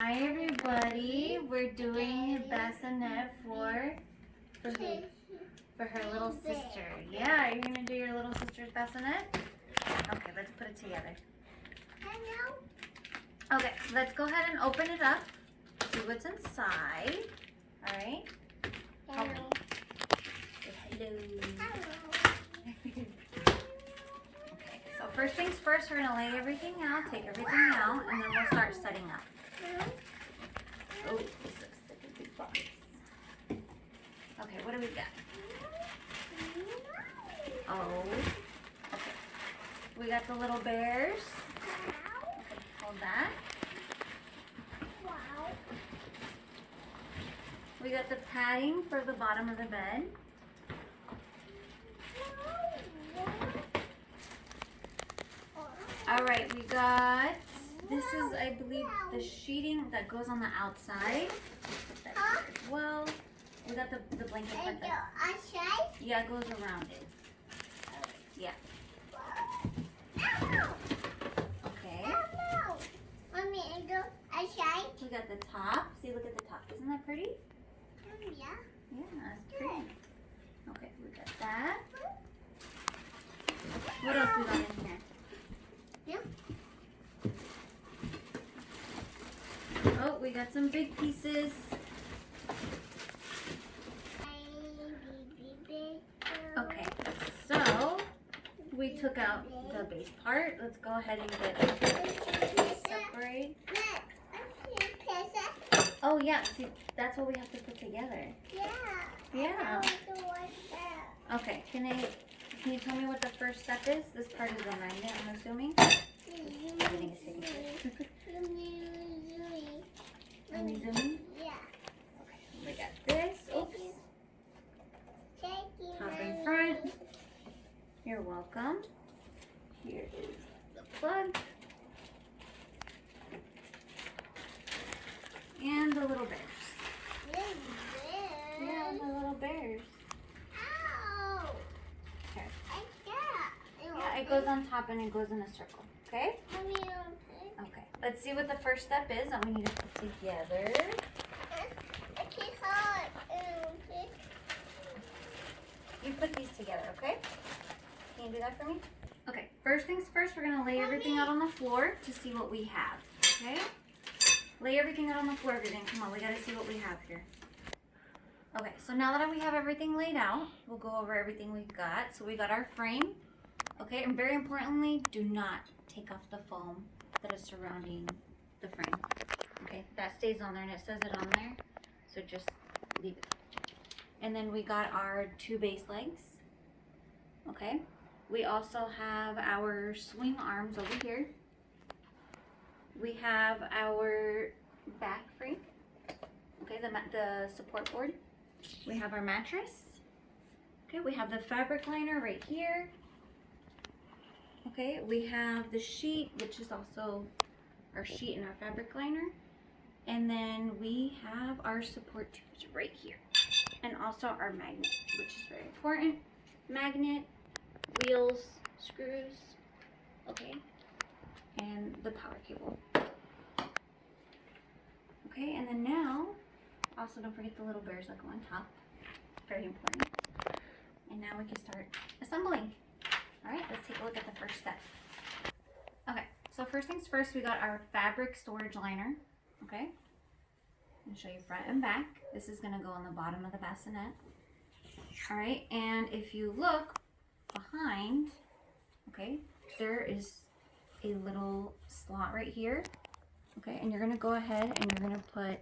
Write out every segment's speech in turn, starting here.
Hi everybody, we're doing bassinet for who? For her little sister. Yeah, you're gonna do your little sister's bassinet? Okay, let's put it together. Okay, let's go ahead and open it up. See what's inside. Alright? Help me. Say hello. Okay, so first things first, we're gonna lay everything out, take everything out, and then we'll start setting up. Oh, this looks like a big box. Okay, what do we got? Oh, okay. We got the little bears. Okay, hold that. We got the padding for the bottom of the bed. All right, we got, this is, I believe, the sheeting that goes on the outside. Put that here as well. We got the blanket for the, yeah, it goes around it. Yeah. Okay. We got the top. See, look at the top. Isn't that pretty? Yeah. Yeah, that's pretty. Okay, we got that. What else we got in here? Oh, we got some big pieces. Okay, so we took out the base part. Let's go ahead and get these separate. Oh yeah, see, that's what we have to put together. Yeah. Okay, can you tell me what the first step is? This part is a magnet, I'm assuming. Everything is sticking. Are we zooming? Yeah. Okay, we got this. Oops. Top and front. You're welcome. Here is the plug. And the little bears. Yeah, the little bears. Ow! Okay. Yeah, it goes on top and it goes in a circle. Okay? Okay. Let's see what the first step is that we need to put together. You put these together, okay? Can you do that for me? Okay, first things first, we're gonna lay everything out on the floor to see what we have, okay? Lay everything out on the floor, Vivian. Come on, we gotta see what we have here. Okay, so now that we have everything laid out, we'll go over everything we've got. So we got our frame, okay? And very importantly, do not take off the foam that is surrounding the frame, okay? That stays on there and it says it on there, so just leave it. And then we got our 2 base legs, okay? We also have our swing arms over here. We have our back frame, okay, the support board. We have our mattress, okay, we have the fabric liner right here, okay, we have the sheet, which is also our sheet and our fabric liner, and then we have our support tubes right here, and also our magnet, which is very important. Magnet, wheels, screws, okay, and the power cable. Okay, and then now, also don't forget the little bears that go on top. Very important. And now we can start assembling. All right, let's take a look at the first step. Okay, so first things first, we got our fabric storage liner. Okay, I'll show you front and back. This is gonna go on the bottom of the bassinet. All right, and if you look behind, okay, there is a little slot right here. Okay, and you're gonna go ahead and you're gonna put,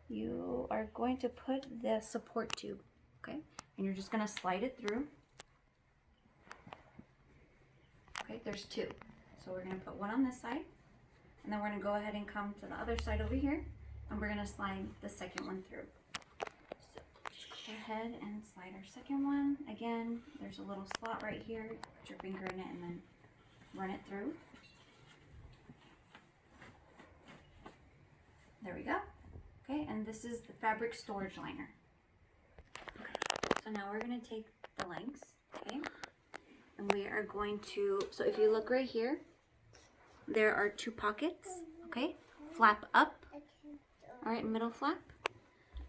you are going to put the support tube, okay? And you're just gonna slide it through. Okay, there's 2. So we're gonna put one on this side, and then we're gonna go ahead and come to the other side over here, and we're gonna slide the second one through. So go ahead and slide our second one. Again, there's a little slot right here. Put your finger in it and then run it through. There we go. Okay, and this is the fabric storage liner. Okay, so now we're gonna take the legs, okay? And we are going to, so if you look right here, there are 2 pockets, Okay, flap up. All right, middle flap.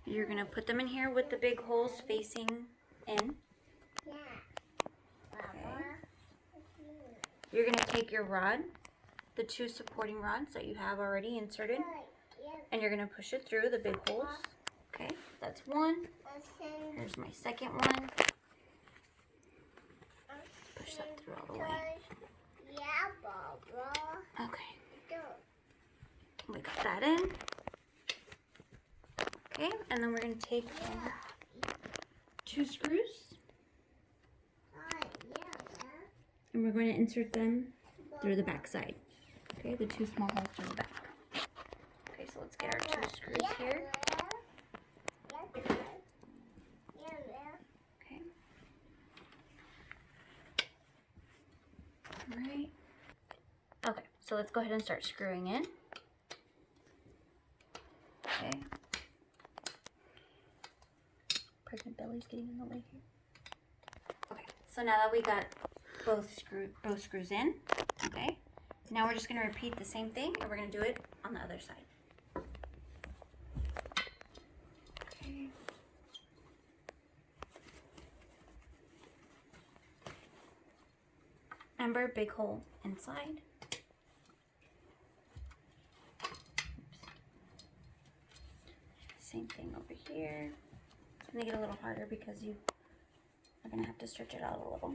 You're gonna put them in here with the big holes facing in. Okay. You're gonna take your rod, the 2 supporting rods that you have already inserted, and you're gonna push it through the big holes. Okay, that's one. Here's my second one. Push that through all the way. Okay. We got that in. Okay, and then we're going to take 2 screws. And we're going to insert them through the back side. Okay, the 2 small holes through the back. Okay, so let's get our 2 screws here. Okay. Alright. Okay, so let's go ahead and start screwing in. Okay. Pregnant belly's getting in the way here. Okay, so now that we got both screws in, okay, now we're just going to repeat the same thing, and we're going to do it on the other side. Okay. Remember, big hole inside. Same thing over here. It's going to get a little harder because you are going to have to stretch it out a little.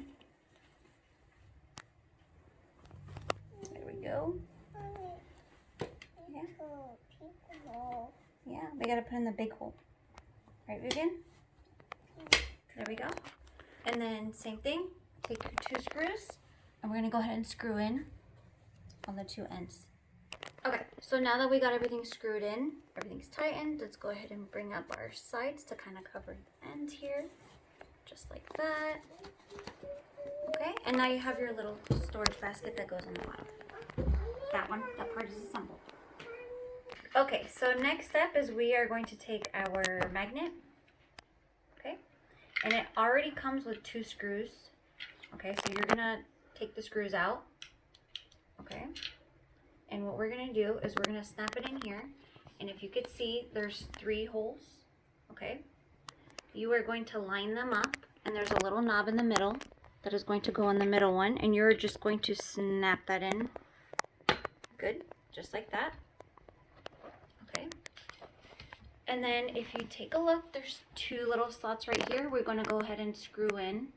There we go. Yeah. Yeah, we got to put in the big hole. Right, Vivian? There we go. And then same thing. Take your 2 screws, and we're going to go ahead and screw in on the 2 ends. Okay, so now that we got everything screwed in, everything's tightened, let's go ahead and bring up our sides to kind of cover the ends here, just like that. Okay, and now you have your little storage basket that goes on the bottom. That part is assembled. Okay, so next step is we are going to take our magnet, okay, and it already comes with 2 screws. Okay, so you're gonna take the screws out, okay, and what we're gonna do is we're gonna snap it in here, and if you could see, there's 3 holes, okay. You are going to line them up, and there's a little knob in the middle that is going to go in the middle one, and you're just going to snap that in. Good, just like that. Okay. And then if you take a look, there's 2 little slots right here. We're going to go ahead and screw in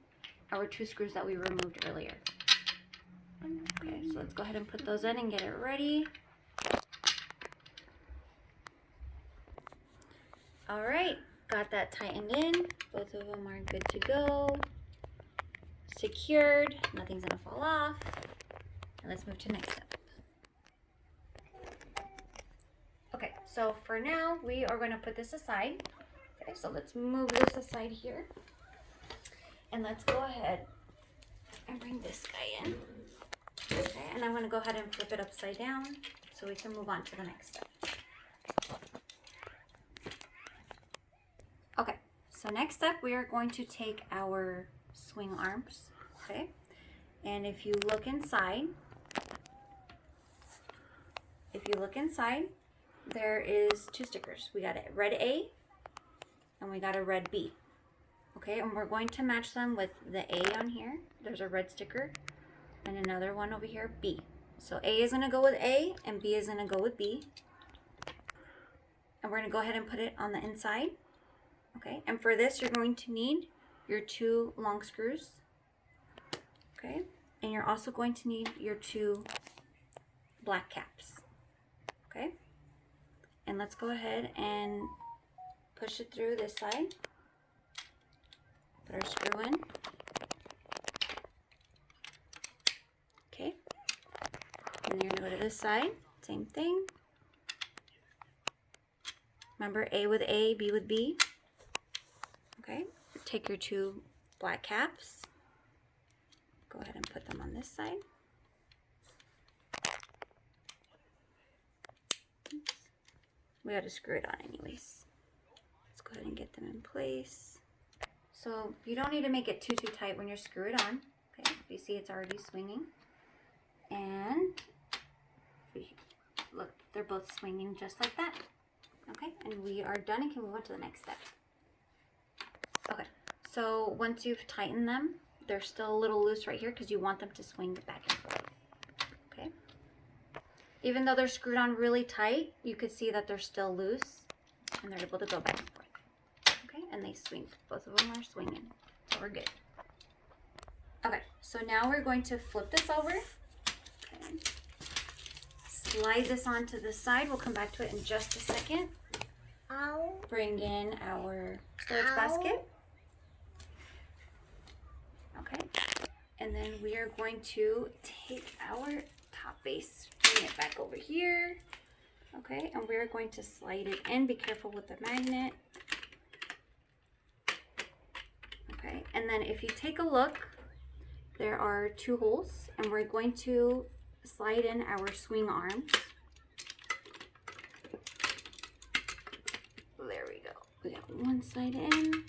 our 2 screws that we removed earlier. Okay, so let's go ahead and put those in and get it ready. All right, got that tightened in. Both of them are good to go. Secured, nothing's gonna fall off. And let's move to the next step. Okay, so for now, we are gonna put this aside. Okay, so let's move this aside here. And let's go ahead and bring this guy in. Okay, and I'm gonna go ahead and flip it upside down so we can move on to the next step. Okay, so next up we are going to take our swing arms, okay? And if you look inside, there is 2 stickers. We got a red A and we got a red B. Okay, and we're going to match them with the A on here. There's a red sticker and another one over here, B. So A is gonna go with A and B is gonna go with B. And we're gonna go ahead and put it on the inside. Okay, and for this, you're going to need your 2 long screws. Okay, and you're also going to need your 2 black caps. Okay, and let's go ahead and push it through this side. Put our screw in. Okay, and then you're gonna go to this side, same thing. Remember, A with A, B with B. Okay, take your 2 black caps. Go ahead and put them on this side. Oops. We got to screw it on anyways. Let's go ahead and get them in place. So you don't need to make it too tight when you screw it on. Okay, you see it's already swinging. And if you look they're both swinging just like that. Okay, and we are done and can move on to the next step. Okay, so once you've tightened them, they're still a little loose right here because you want them to swing back and forth. Okay, even though they're screwed on really tight, you could see that they're still loose and they're able to go back and forth. Okay, and they swing. Both of them are swinging, so we're good. Okay, so now we're going to flip this over. Okay. Slide this onto the side. We'll come back to it in just a second. Ow. Bring in our storage basket. Okay, and then we are going to take our top base, bring it back over here. Okay, and we're going to slide it in. Be careful with the magnet. Okay, and then if you take a look, there are 2 holes, and we're going to slide in our swing arms. There we go. We got one side in.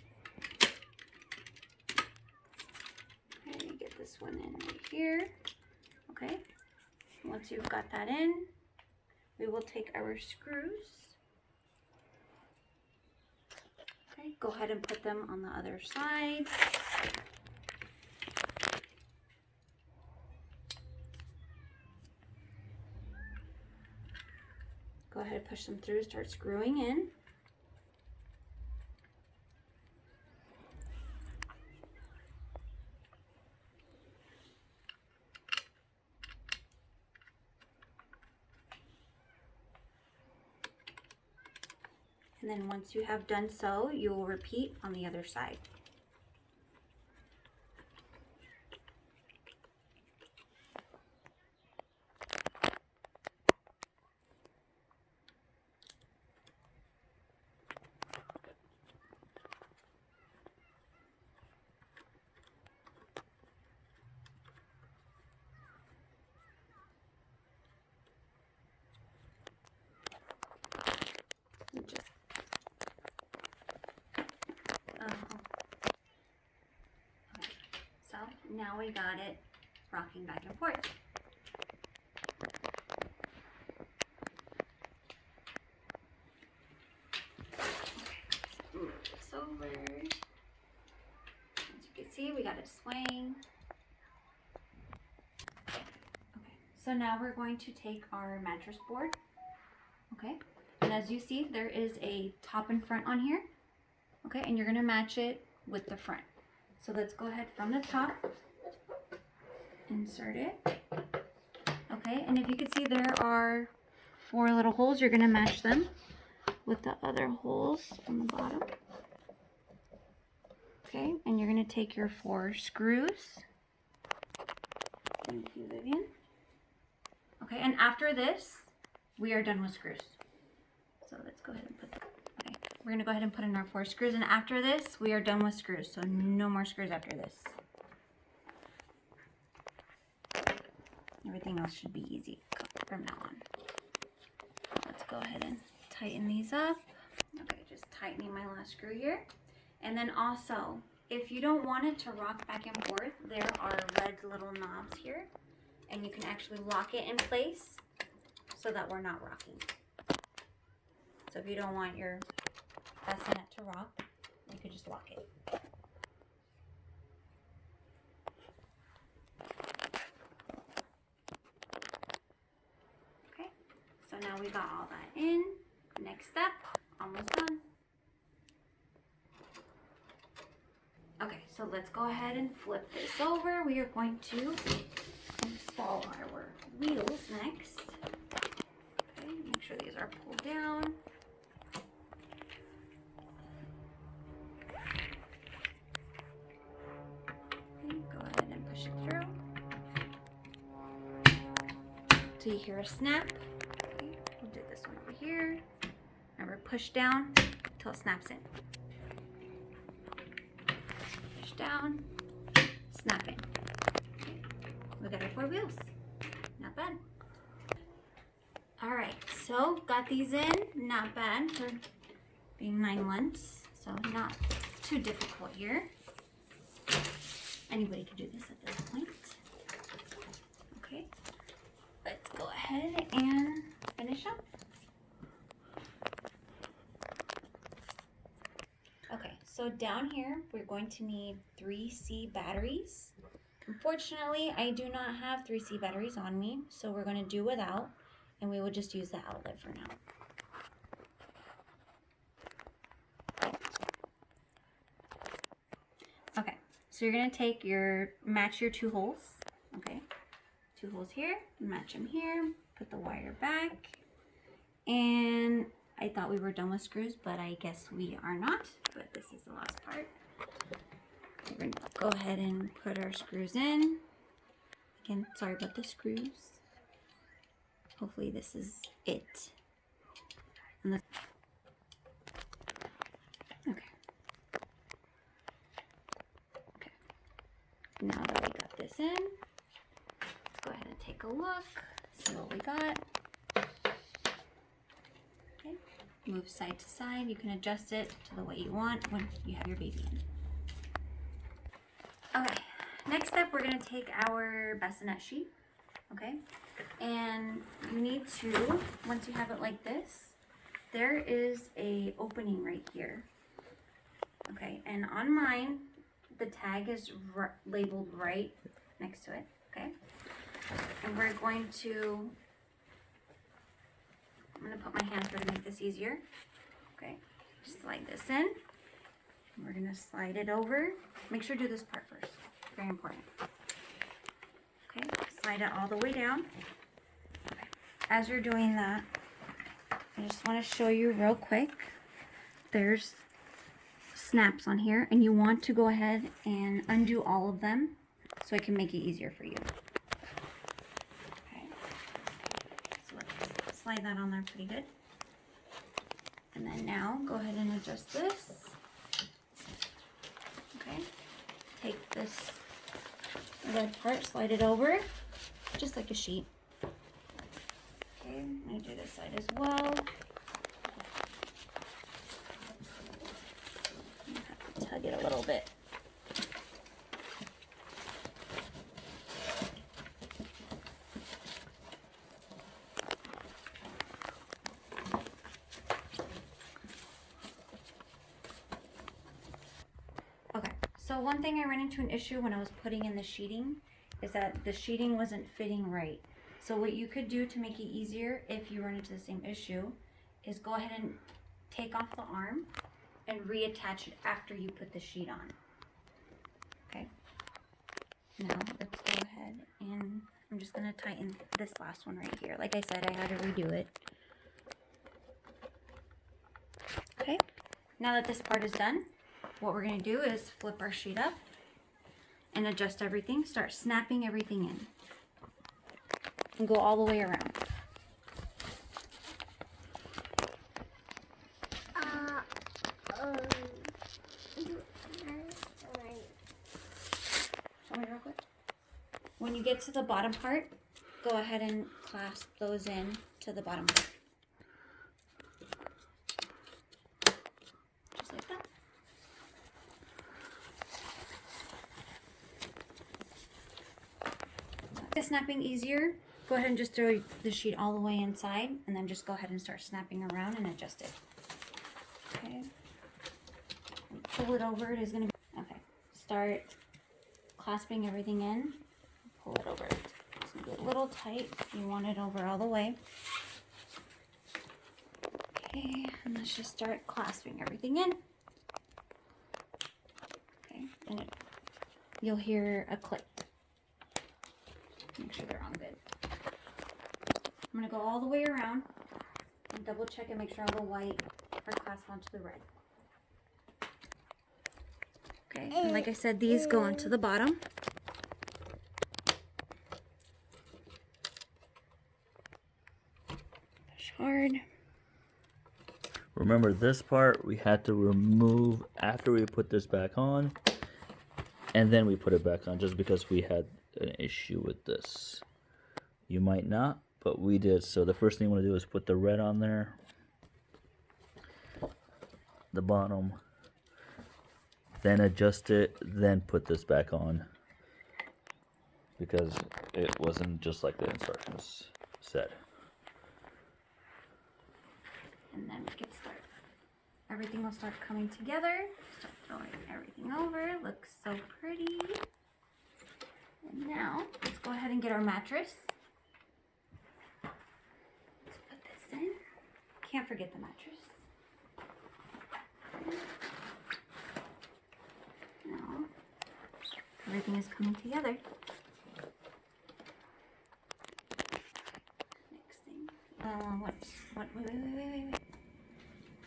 Okay, get this one in right here. Okay, once you've got that in, we will take our screws. Okay, go ahead and put them on the other side. Go ahead and push them through, start screwing in. And then once you have done so, you will repeat on the other side. So now we got it rocking back and forth. Okay, move this over. As you can see, we got it swaying. Okay, so now we're going to take our mattress board. Okay, and as you see, there is a top and front on here. Okay, and you're going to match it with the front. So let's go ahead from the top, insert it. Okay, and if you can see, there are 4 little holes. You're going to match them with the other holes on the bottom. Okay, and you're going to take your 4 screws. Thank you, Vivian. Okay, and after this, we are done with screws. So let's go ahead and put that. Okay, we're going to go ahead and put in our 4 screws, and after this, we are done with screws. So no more screws after this. Everything else should be easy from now on. Let's go ahead and tighten these up. Okay, just tightening my last screw here. And then also, if you don't want it to rock back and forth, there are red little knobs here. And you can actually lock it in place so that we're not rocking. So if you don't want your bassinet to rock, you could just lock it. Okay, so now we got all that in. Next step, almost done. Okay, so let's go ahead and flip this over. We are going to install our wheels next. Okay, make sure these are pulled down. Okay, go ahead and push it through. So you hear a snap. Okay, we'll do this one over here. Remember, push down until it snaps in. Push down, snap in. Okay, we got our 4 wheels. Not bad. Alright, so got these in. Not bad for being 9 months. So not too difficult here. Anybody can do this at this point. Okay, let's go ahead and finish up. So down here, we're going to need 3C batteries. Unfortunately, I do not have 3C batteries on me, so we're going to do without, and we will just use the outlet for now. Okay, so you're going to match your 2 holes, okay? 2 holes here, match them here, put the wire back, and I thought we were done with screws, but I guess we are not, but this is the last part. We're going to go ahead and put our screws in. Again, sorry about the screws. Hopefully this is it. And okay. Now that we got this in, let's go ahead and take a look, see what we got. Okay. Move side to side. You can adjust it to the way you want when you have your baby in. Okay, next up we're going to take our bassinet sheet, okay, and you need to, once you have it like this, there is a opening right here, okay, and on mine, the tag is labeled right next to it, okay, and we're going to, I'm going to put my hand here to make this easier, okay, slide this in. We're going to slide it over. Make sure to do this part first. Very important. Okay, slide it all the way down. Okay. As you're doing that, I just want to show you real quick. There's snaps on here, and you want to go ahead and undo all of them so it can make it easier for you. Okay. So let's slide that on there pretty good. And then now go ahead and adjust this. Okay, take this red part, slide it over, just like a sheet. Okay, I'm going to do this side as well. I'm going to have to tug it a little bit. So one thing I ran into an issue when I was putting in the sheeting is that the sheeting wasn't fitting right. So what you could do to make it easier if you run into the same issue is go ahead and take off the arm and reattach it after you put the sheet on. Okay. Now let's go ahead and I'm just going to tighten this last one right here. Like I said, I had to redo it. Okay. Now that this part is done, what we're going to do is flip our sheet up and adjust everything. Start snapping everything in. And go all the way around. Show me real quick. When you get to the bottom part, go ahead and clasp those in to the bottom part. Just like that. The snapping easier, go ahead and just throw the sheet all the way inside and then just go ahead and start snapping around and adjust it. Okay. Pull it over, it is going to be, okay. Start clasping everything in, pull it over. It's going to be a little tight, you want it over all the way. Okay, and let's just start clasping everything in. Okay, and you'll hear a click. Make sure they're on good. I'm going to go all the way around and double check and make sure all the white are clasped onto the red. Okay, and like I said, these go onto the bottom. Push hard. Remember, this part we had to remove after we put this back on, and then we put it back on just because we had an issue with this. You might not, but we did. So the first thing you want to do is put the red on there, the bottom, then adjust it, then put this back on, because it wasn't just like the instructions said. And then we can start. Everything will start coming together. Start going everything over. Looks so pretty. And now, let's go ahead and get our mattress. Let's put this in. Can't forget the mattress. Now, everything is coming together. Next thing. Wait.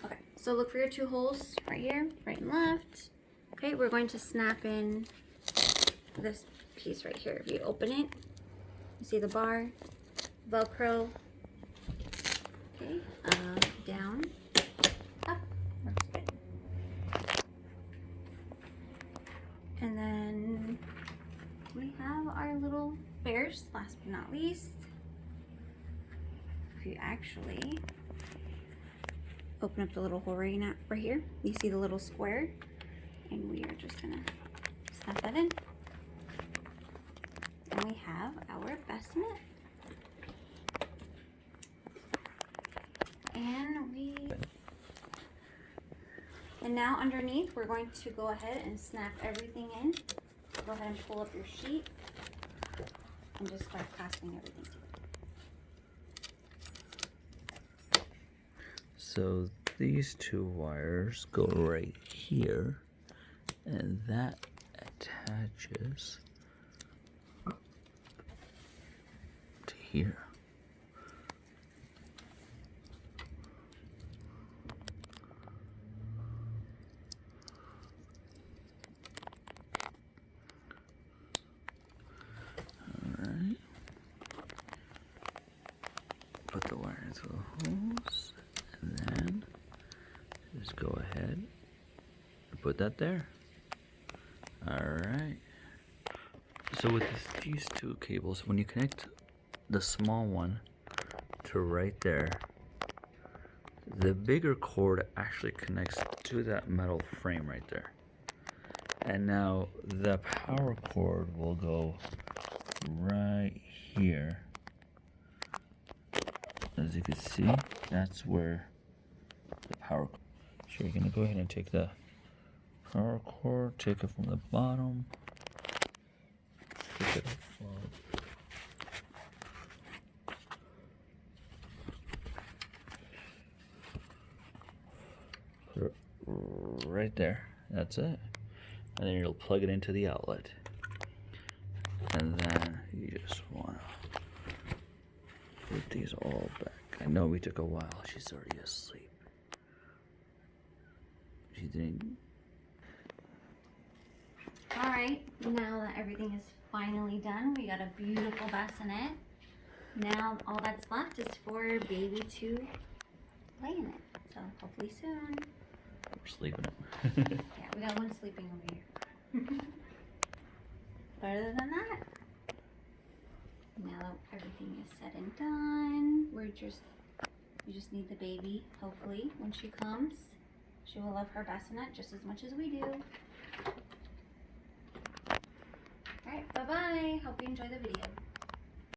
Okay, so look for your 2 holes right here, right and left. Okay, we're going to snap in this piece right here. If you open it, you see the bar, Velcro, okay, down, up, works good. And then we have our little bears, last but not least. If you actually open up the little hole right here, you see the little square, and we are just gonna snap that in. And we have our bassinet. And now underneath, we're going to go ahead and snap everything in. Go ahead and pull up your sheet and just start clasping everything together. So these 2 wires go right here, and that attaches to here. Alright. Put the wire into the holes, and then just go ahead and put that there. Alright. So with these 2 cables, when you connect the small one to right there, the bigger cord actually connects to that metal frame right there. And now the power cord will go right here. As you can see, that's where the power cord. So you're gonna go ahead and take the power cord, take it from the bottom, take it put it right there. That's it. And then you'll plug it into the outlet. And then you just wanna put these all back. I know we took a while. She's already asleep. She didn't. Alright, now that everything is finally done, we got a beautiful bassinet. Now all that's left is for baby to lay in it. So hopefully soon. We're sleeping it. Yeah, we got one sleeping over here. But other than that, now that everything is said and done, we just need the baby. Hopefully, when she comes, she will love her bassinet just as much as we do. Alright, bye-bye. Hope you enjoy the video.